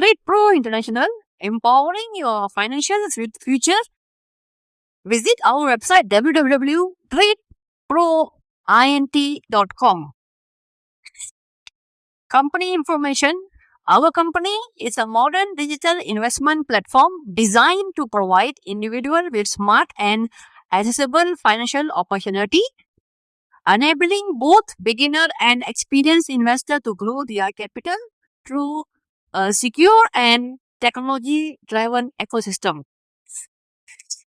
Trade Pro International, empowering your financial future. Visit our website www.tradeproint.com. Company information. Our company is a modern digital investment platform designed to provide individuals with smart and accessible financial opportunity, enabling both beginner and experienced investors to grow their capital through a secure and technology-driven ecosystem.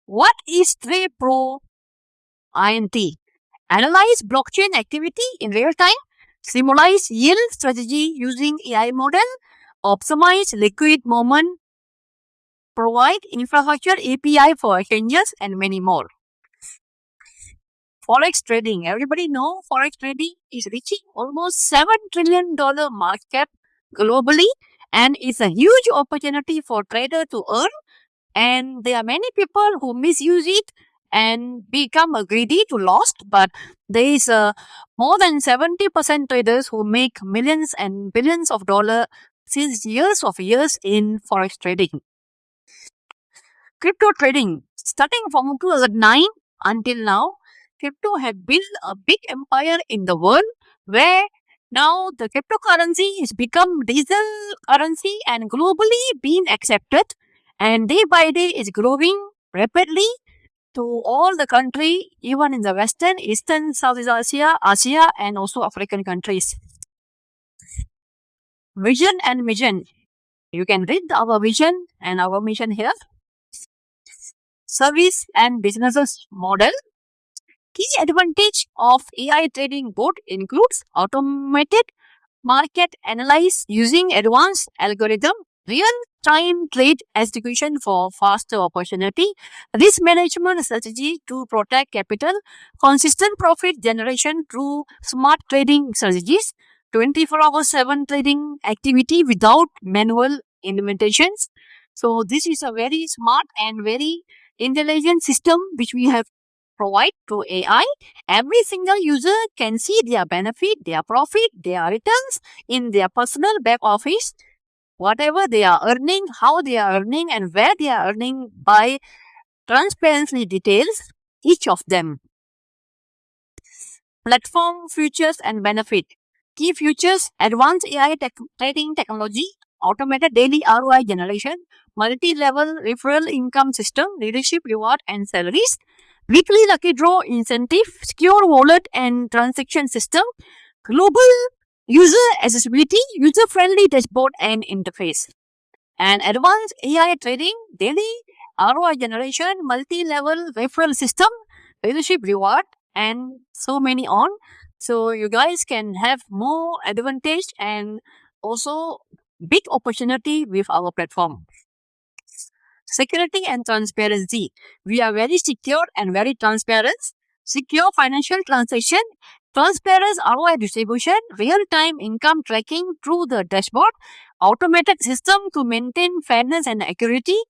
What is Trade Pro INT? Analyze blockchain activity in real time, simulate yield strategy using AI model, optimize liquid moment, provide infrastructure API for exchanges, and many more. Forex trading. Everybody know forex trading is reaching almost $7 trillion market cap globally, and it's a huge opportunity for traders to earn. And there are many people who misuse it and become greedy to lost, but there is more than 70% traders who make millions and billions of dollars since years in forex trading. Crypto trading. Starting from 2009 until now, crypto has built a big empire in the world where now the cryptocurrency has become digital currency and globally being accepted, and day by day is growing rapidly to all the country, even in the Western, Eastern, Southeast Asia, and also African countries. Vision and mission. You can read our vision and our mission here. Service and businesses model. Key advantage of AI trading bot includes automated market analysis using advanced algorithm, real-time trade execution for faster opportunity, risk management strategy to protect capital, consistent profit generation through smart trading strategies, 24/7 trading activity without manual implementations. So this is a very smart and very intelligent system which we have provide to AI. Every single user can see their benefit, their profit, their returns in their personal back office, whatever they are earning, how they are earning, and where they are earning by transparently details each of them. Platform features and benefit. Key features: advanced AI trading technology, automated daily ROI generation, multi-level referral income system, leadership reward and salaries, weekly lucky draw incentive, secure wallet and transaction system, global user accessibility, user-friendly dashboard and interface. And advanced AI trading, daily ROI generation, multi-level referral system, leadership reward, and so many on. So you guys can have more advantage and also big opportunity with our platform. Security and transparency. We are very secure and very transparent. Secure financial transaction, transparent ROI distribution, real-time income tracking through the dashboard, automated system to maintain fairness and accuracy,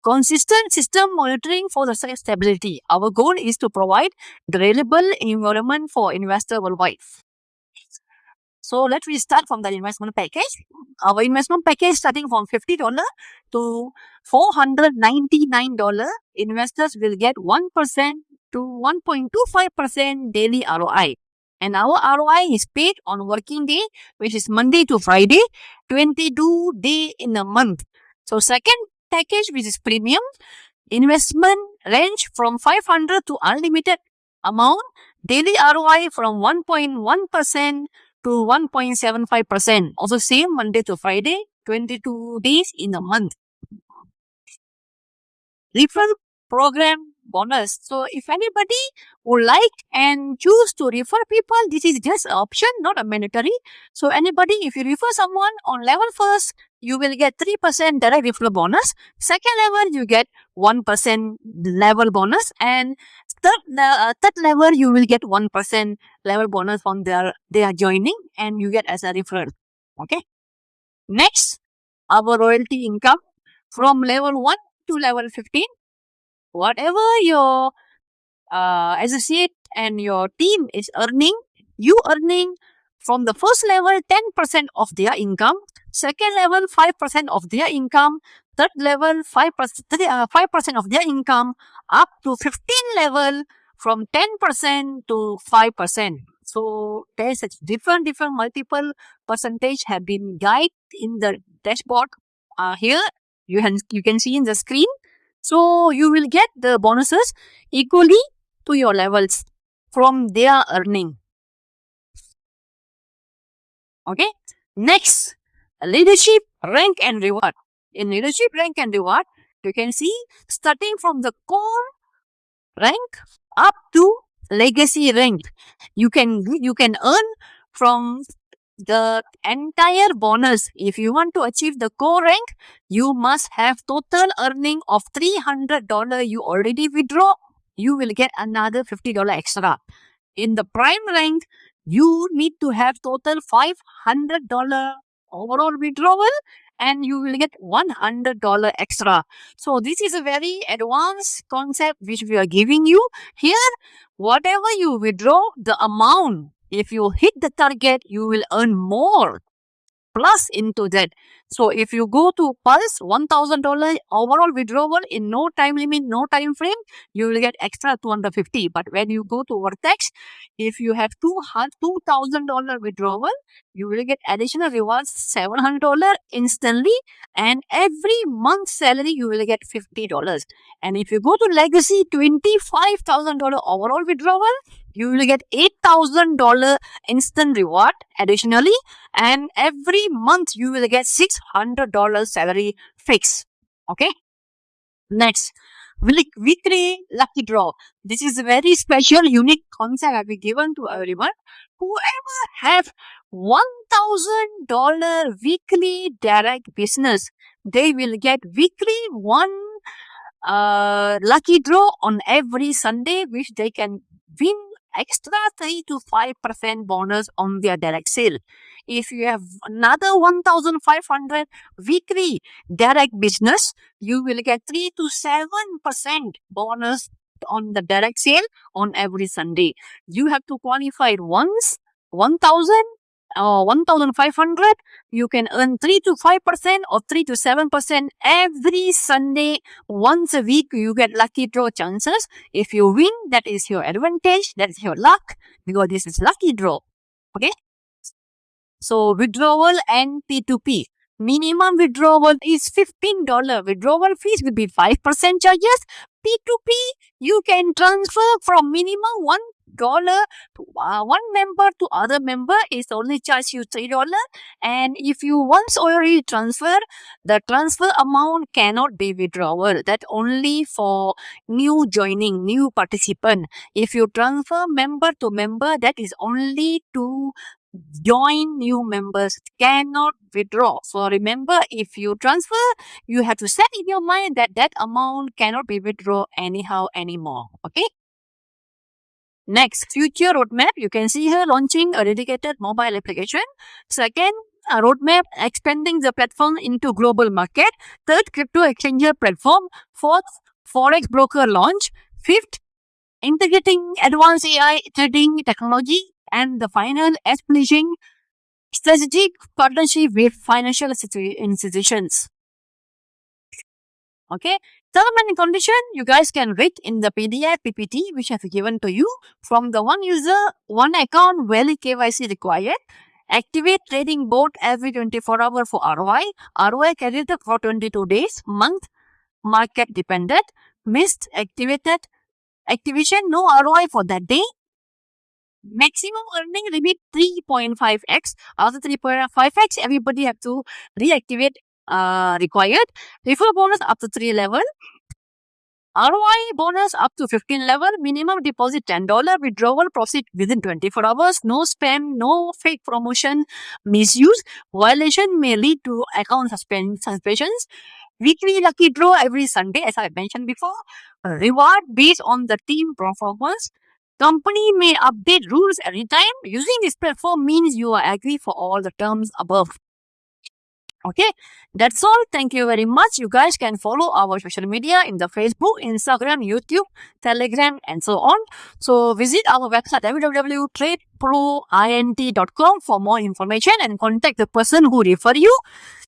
consistent system monitoring for the stability. Our goal is to provide the reliable environment for investors worldwide. So let's start from the investment package. Our investment package starting from $50 to $499. Investors will get 1% to 1.25% daily ROI. And our ROI is paid on working day, which is Monday to Friday, 22 days in a month. So second package, which is premium, investment range from 500 to unlimited amount, daily ROI from 1.1% to 1.75%. Also same Monday to Friday, 22 days in a month. Referral program bonus. So if anybody would like and choose to refer people, this is just an option, not a mandatory. So anybody, if you refer someone on level first, you will get 3% direct referral bonus. Second level, you get 1% level bonus, and third level, you will get 1% level bonus from they are joining, and you get as a referral. Okay. Next, our royalty income from level 1 to level 15. Whatever your associate and your team is earning, you earning from the first level 10% of their income, second level 5% of their income, third level 5% of their income, up to 15 level from 10% to 5%. So there's a different multiple percentage have been guided in the dashboard. Here you can see in the screen. So you will get the bonuses equally to your levels from their earning. Okay. Next, leadership rank and reward. In leadership rank and reward, you can see starting from the core rank up to legacy rank, you can earn from the entire bonus. If you want to achieve the core rank, you must have total earning of $300 you already withdraw. You will get another $50 extra. In the prime rank, you need to have total $500 overall withdrawal, and you will get $100 extra. So this is a very advanced concept which we are giving you here. Whatever you withdraw, the amount, if you hit the target, you will earn more plus into that. So if you go to Pulse, $1,000 overall withdrawal in no time limit, no time frame, you will get extra $250. But when you go to Vertex, if you have $2,000 withdrawal, you will get additional rewards $700 instantly, and every month's salary you will get $50. And if you go to Legacy, $25,000 overall withdrawal, you will get $8,000 instant reward additionally, and every month you will get $600 salary fix. Okay. Next, weekly lucky draw. This is a very special, unique concept I've been given to everyone. Whoever have $1,000 weekly direct business, they will get weekly one lucky draw on every Sunday, which they can win extra 3 to 5% bonus on their direct sale. If you have another 1,500 weekly direct business, you will get 3 to 7% bonus on the direct sale on every Sunday. You have to qualify once, 1,000 or 1,500. You can earn 3 to 5% or 3 to 7% every Sunday. Once a week, you get lucky draw chances. If you win, that is your advantage. That's your luck, because this is lucky draw. Okay. So withdrawal and P2P. Minimum withdrawal is $15. Withdrawal fees will be 5% charges. P2P, you can transfer from minimum $1 to one member to other member is only charge you $3. And if you once already transfer, the transfer amount cannot be withdrawal. That only for new joining, new participant. If you transfer member to member, that is only to join new members, cannot withdraw. So remember, if you transfer, you have to set in your mind that that amount cannot be withdrawn anyhow anymore. Okay. Next, future roadmap. You can see here launching a dedicated mobile application. Second, a roadmap expanding the platform into global market. Third, crypto exchanger platform. Fourth, forex broker launch. Fifth, integrating advanced AI trading technology. And the final, establishing strategic partnership with financial institutions. Okay. Term and condition, you guys can read in the PDF PPT which I have given to you. From the one user, one account, valid KYC required. Activate trading bot every 24 hours for ROI. ROI credited for 22 days, month, market dependent. Missed activated activation, no ROI for that day. Maximum earning limit 3.5x. After 3.5x, everybody have to reactivate required. Referral bonus up to 3 level. ROI bonus up to 15 level, minimum deposit $10, withdrawal proceed within 24 hours, no spam, no fake promotion, misuse, violation may lead to account suspensions, weekly lucky draw every Sunday, as I mentioned before, reward based on the team performance. Company may update rules anytime. Using this platform means you are agree for all the terms above. Okay, that's all. Thank you very much. You guys can follow our social media in the Facebook, Instagram, YouTube, Telegram, and so on. So visit our website www.tradeproint.com for more information and contact the person who refer you.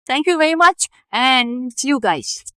Thank you very much and see you guys.